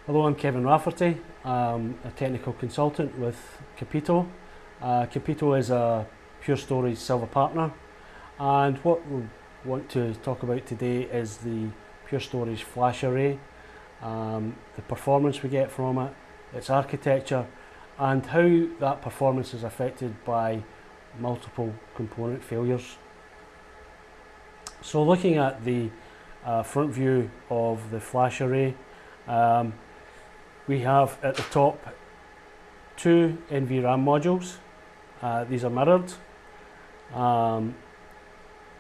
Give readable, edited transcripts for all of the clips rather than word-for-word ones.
Hello, I'm Kevin Rafferty. I'm a technical consultant with Capito. Capito is a Pure Storage Silver Partner, and what we want to talk about today is the Pure Storage Flash Array, the performance we get from it, its architecture, and how that performance is affected by multiple component failures. So looking at the front view of the Flash Array, we have at the top two NVRAM modules. These are mirrored.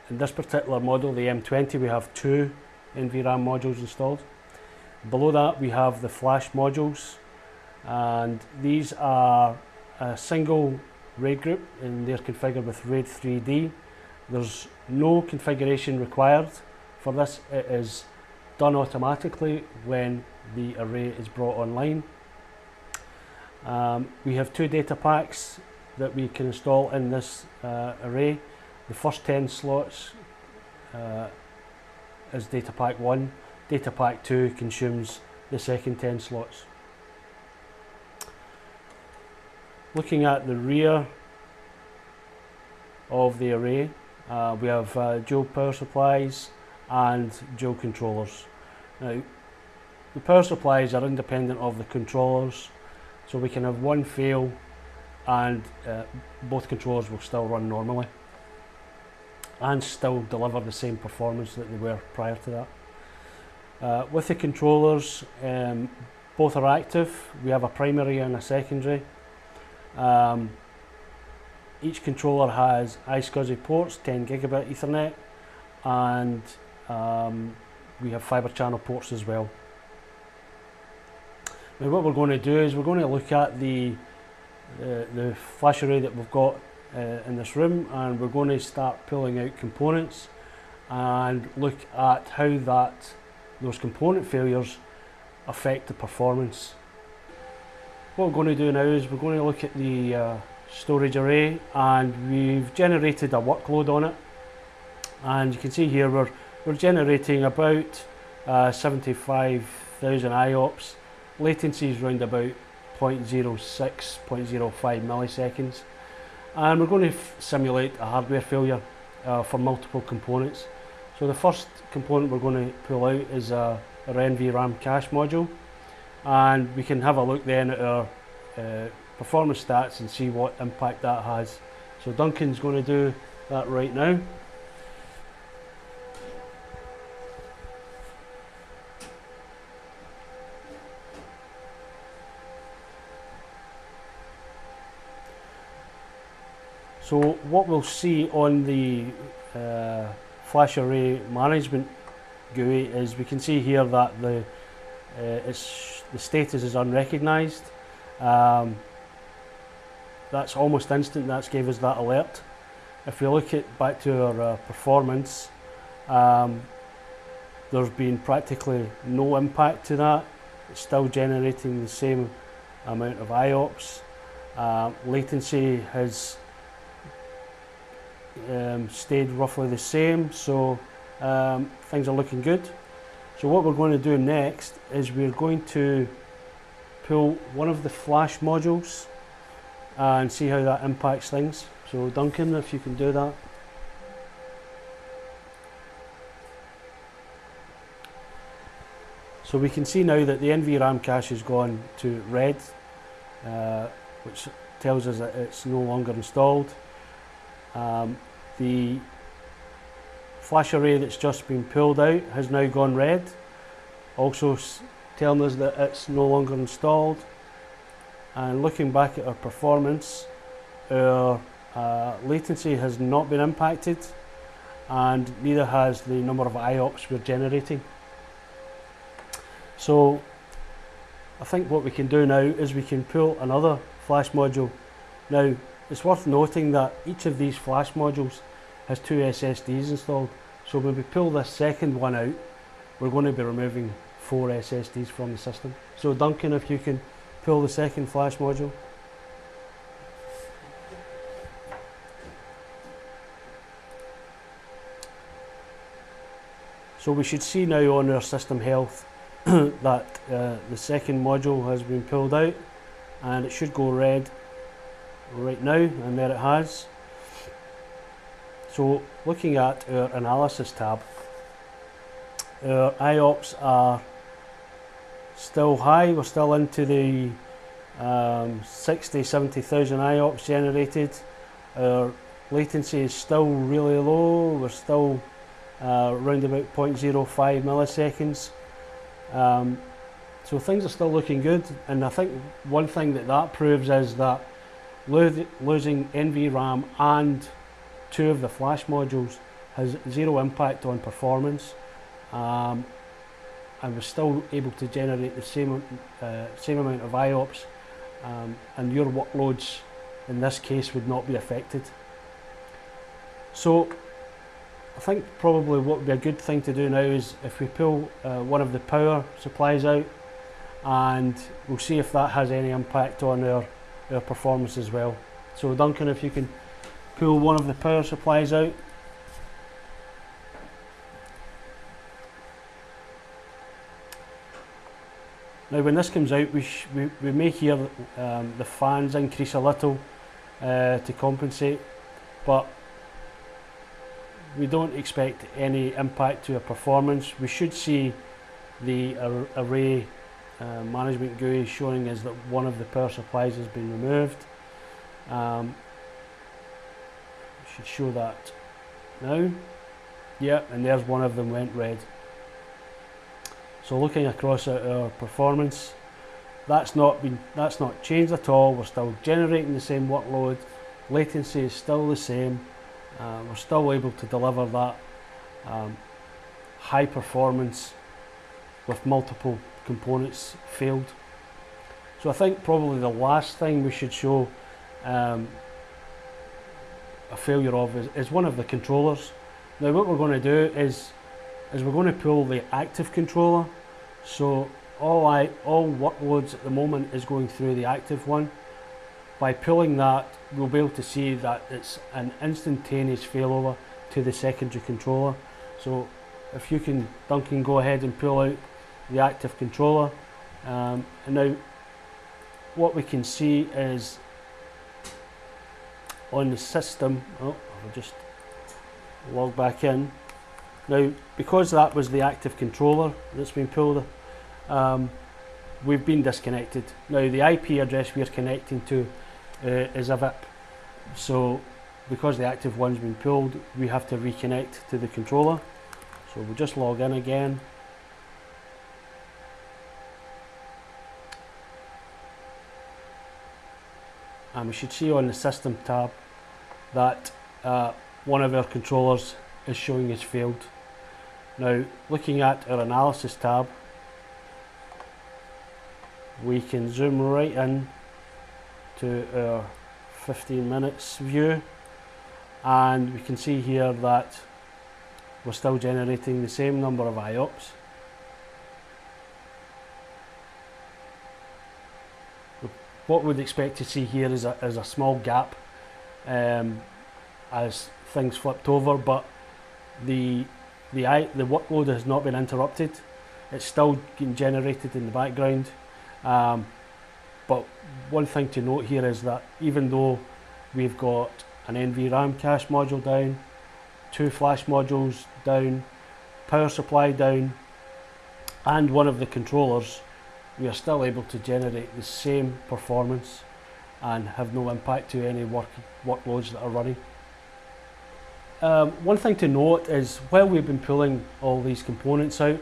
In this particular model, the M20, we have two NVRAM modules installed. Below that we have the flash modules, and these are a single RAID group and they're configured with RAID 3D. There's no configuration required for this. It is done automatically when the array is brought online. We have two data packs that we can install in this array. The first 10 slots is data pack 1. Data pack 2 consumes the second 10 slots. Looking at the rear of the array, we have dual power supplies and dual controllers. Now, the power supplies are independent of the controllers, so we can have one fail and both controllers will still run normally and still deliver the same performance that they were prior to that. With the controllers, both are active. We have a primary and a secondary. Each controller has iSCSI ports, 10 gigabit Ethernet, and we have fibre channel ports as well. Now what we're going to do is we're going to look at the flash array that we've got in this room, and we're going to start pulling out components and look at how those component failures affect the performance. What we're going to do now is we're going to look at the storage array, and we've generated a workload on it, and you can see here we're generating about 75,000 IOPS. Latency is around about 0.06, 0.05 milliseconds, and we're going to simulate a hardware failure for multiple components. So the first component we're going to pull out is our NVRAM cache module, and we can have a look then at our performance stats and see what impact that has. So Duncan's going to do that right now. So what we'll see on the flash array management GUI is we can see here that the status is unrecognised. That's almost instant. That's gave us that alert. If we look back to our performance, there's been practically no impact to that. It's still generating the same amount of IOPS. Latency has stayed roughly the same, so things are looking good. So what we're going to do next is we're going to pull one of the flash modules and see how that impacts things. So Duncan, if you can do that. So we can see now that the NVRAM cache has gone to red, which tells us that it's no longer installed. The flash array that's just been pulled out has now gone red, also telling us that it's no longer installed. And looking back at our performance, our latency has not been impacted, and neither has the number of IOPS we're generating. So I think what we can do now is we can pull another flash module. Now it's worth noting that each of these flash modules has two SSDs installed, so when we pull this second one out, we're going to be removing 4 SSDs from the system. So Duncan, if you can pull the second flash module. So we should see now on our system health that the second module has been pulled out, and it should go red right now, and there it has. So looking at our analysis tab, our IOPS are still high. We're still into the 60-70,000 IOPS generated. Our latency is still really low. We're still around about 0.05 milliseconds. So things are still looking good, and I think one thing that proves is that losing NVRAM and two of the flash modules has zero impact on performance, and we're still able to generate the same amount of IOPS, and your workloads in this case would not be affected. So I think probably what would be a good thing to do now is if we pull one of the power supplies out, and we'll see if that has any impact on our performance as well. So Duncan, if you can pull one of the power supplies out. Now when this comes out, we may hear the fans increase a little to compensate, but we don't expect any impact to our performance. We should see the array management GUI showing us that one of the power supplies has been removed. Should show that now. Yeah, and there's one of them went red. So looking across at our performance, that's not changed at all. We're still generating the same workload. Latency is still the same. We're still able to deliver that high performance with multiple components failed. So I think probably the last thing we should show a failure of is one of the controllers. Now what we're going to do is we're going to pull the active controller. So all workloads at the moment is going through the active one. By pulling that, we'll be able to see that it's an instantaneous failover to the secondary controller. So if you can, Duncan, go ahead and pull out the active controller. And now what we can see is on the system, I'll just log back in. Now because that was the active controller that's been pulled, we've been disconnected. Now the IP address we're connecting to is a VIP, so because the active one's been pulled, we have to reconnect to the controller. So we'll just log in again. And we should see on the system tab that one of our controllers is showing as failed. Now looking at our analysis tab, we can zoom right in to our 15 minutes view, and we can see here that we're still generating the same number of IOPS. What we'd expect to see here is a small gap as things flipped over, but the workload has not been interrupted. It's still getting generated in the background. But one thing to note here is that even though we've got an NVRAM cache module down, two flash modules down, power supply down, and one of the controllers, we are still able to generate the same performance and have no impact to any workloads that are running. One thing to note is while we've been pulling all these components out,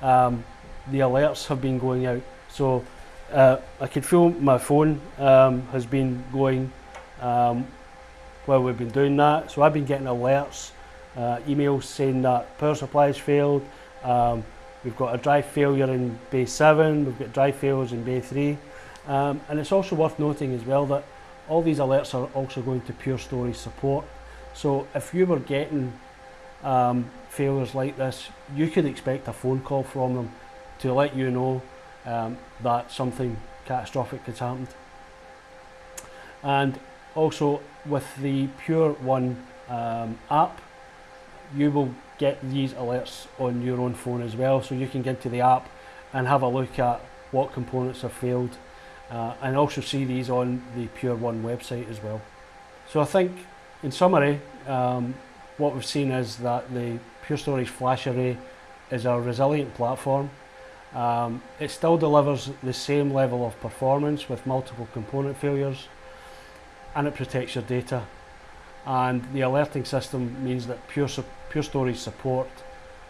the alerts have been going out. So I can feel my phone has been going while we've been doing that. So I've been getting alerts, emails saying that power supply has failed. We've got a drive failure in bay 7, we've got drive failures in bay 3. And it's also worth noting as well that all these alerts are also going to Pure Storage support. So if you were getting failures like this, you could expect a phone call from them to let you know that something catastrophic has happened. And also with the Pure One app, you will get these alerts on your own phone as well. So you can get into the app and have a look at what components have failed, and also see these on the Pure One website as well. So I think, in summary, what we've seen is that the Pure Storage Flash Array is a resilient platform. It still delivers the same level of performance with multiple component failures, and it protects your data. And the alerting system means that Pure Storage support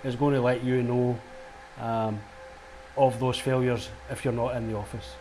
is going to let you know of those failures if you're not in the office.